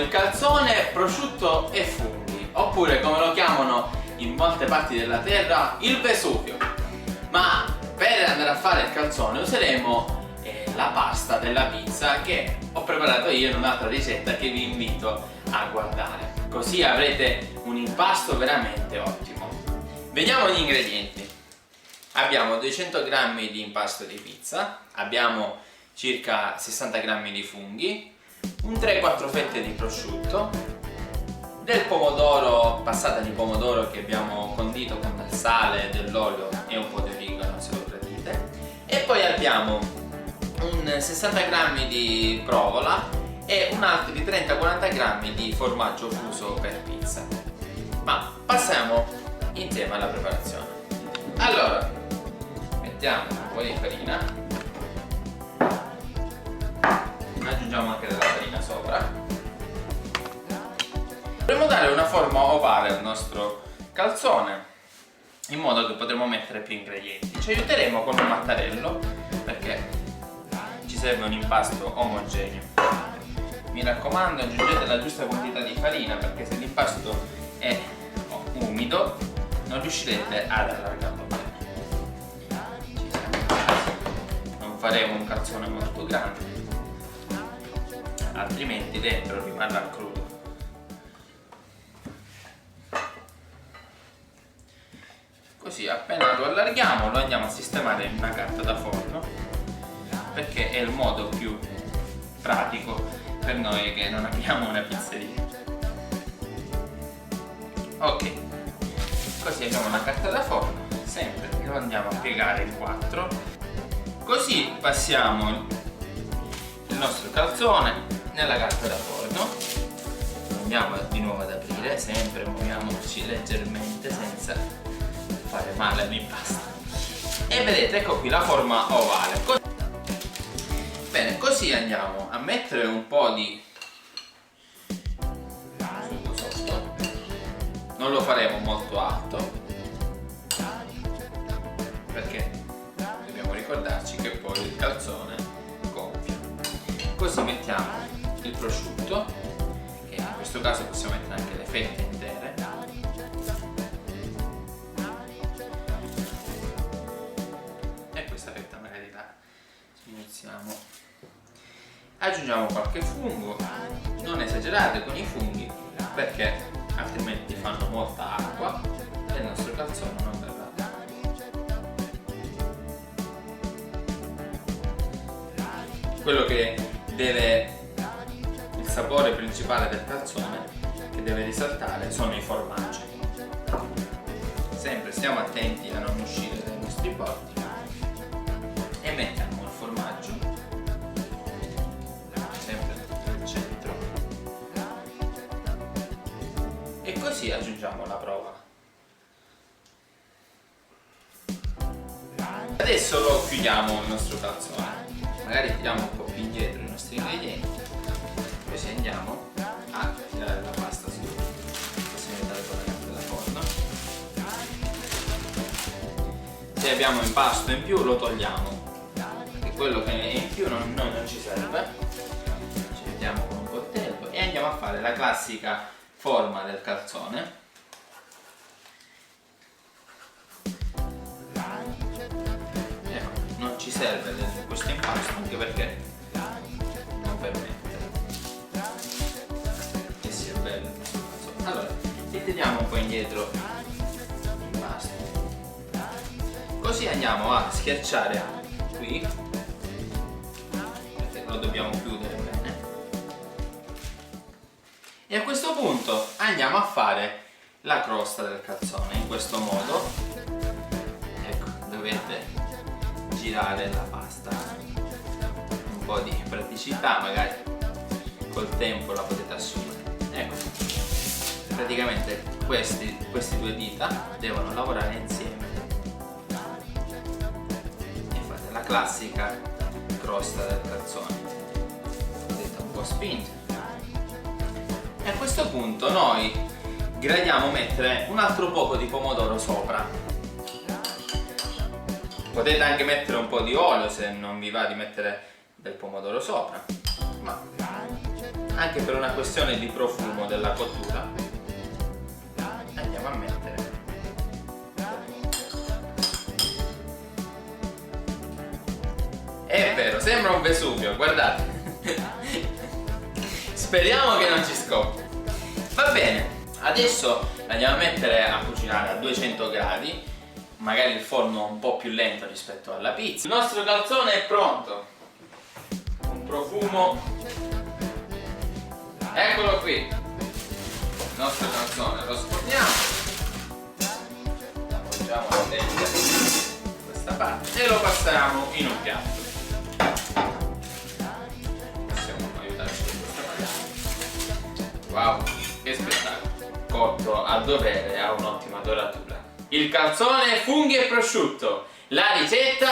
il calzone, prosciutto e funghi, oppure come lo chiamano in molte parti della terra, il Vesuvio. Ma per andare a fare il calzone useremo la pasta della pizza che ho preparato io in un'altra ricetta che vi invito a guardare, così avrete un impasto veramente ottimo. Vediamo gli ingredienti. Abbiamo 200 g di impasto di pizza, abbiamo circa 60 g di funghi, un 3-4 fette di prosciutto, del pomodoro, passata di pomodoro che abbiamo condito con del sale, dell'olio e un po' di origano se lo gradite, e poi abbiamo un 60 g di provola e un altro di 30-40 g di formaggio fuso per pizza. Ma passiamo insieme alla preparazione. Allora, mettiamo un po' di farina, aggiungiamo anche della farina sopra. Dovremmo dare una forma ovale al nostro calzone in modo che potremo mettere più ingredienti. Ci aiuteremo con un mattarello perché ci serve un impasto omogeneo. Mi raccomando, aggiungete la giusta quantità di farina perché se l'impasto è umido non riuscirete ad allargarlo bene. Non faremo un calzone molto grande, altrimenti dentro rimarrà crudo. Così appena lo allarghiamo lo andiamo a sistemare in una carta da forno, perché è il modo più pratico per noi che non abbiamo una pizzeria. Ok, così abbiamo una carta da forno, sempre lo andiamo a piegare in 4, così passiamo il nostro calzone nella carta da forno, lo andiamo di nuovo ad aprire, sempre muoviamoci leggermente senza fare male all'impasto, e vedete, ecco qui la forma ovale. Bene, così andiamo a mettere un po' di sugo sotto, non lo faremo molto alto perché dobbiamo ricordarci che poi il calzone gonfia. Così mettiamo il prosciutto, che in questo caso possiamo mettere anche le fette intere, e questa fetta magari la iniziamo. Aggiungiamo qualche fungo, non esagerate con i funghi perché altrimenti fanno molta acqua e il nostro calzone non verrà. Quello che deve, il sapore principale del calzone che deve risaltare sono i formaggi. Sempre stiamo attenti a non uscire dai nostri bordi e mettiamo il formaggio e così aggiungiamo la provola. Adesso lo chiudiamo il nostro calzone, magari tiriamo un po' più indietro i nostri ingredienti, così andiamo a tirare la pasta su, possiamo mettere con la carta da forno. Se abbiamo impasto in più lo togliamo, perché quello che è in più non ci serve. Ci mettiamo con un coltello e andiamo a fare la classica forma del calzone. Ecco, non ci serve questo impasto anche perché non permette che sia bello il nostro calzone. Allora, tiriamo un po' indietro l'impasto, così andiamo a schiacciare qui perché lo dobbiamo chiudere bene. E a questo punto andiamo a fare la crosta del calzone in questo modo. Ecco, dovete girare la pasta, un po' di praticità, magari col tempo la potete assumere. Ecco, praticamente questi due dita devono lavorare insieme e fate la classica crosta del calzone, vedete, un po' spinta. E a questo punto noi gradiamo mettere un altro poco di pomodoro sopra. Potete anche mettere un po' di olio se non vi va di mettere del pomodoro sopra, ma anche per una questione di profumo della cottura, andiamo a mettere è vero, sembra un Vesuvio, guardate. Speriamo che non ci scoppi. Va bene, adesso andiamo a mettere a cucinare a 200 gradi, magari il forno un po' più lento rispetto alla pizza. Il nostro calzone è pronto. Un profumo. Eccolo qui. Il nostro calzone lo sforniamo. Appoggiamo la teglia questa parte e lo passiamo in un piatto. Possiamo aiutarci in questa maniera. Wow, che spettacolo! Cotto a dovere, ha un'ottima doratura. Il calzone, funghi e prosciutto. La ricetta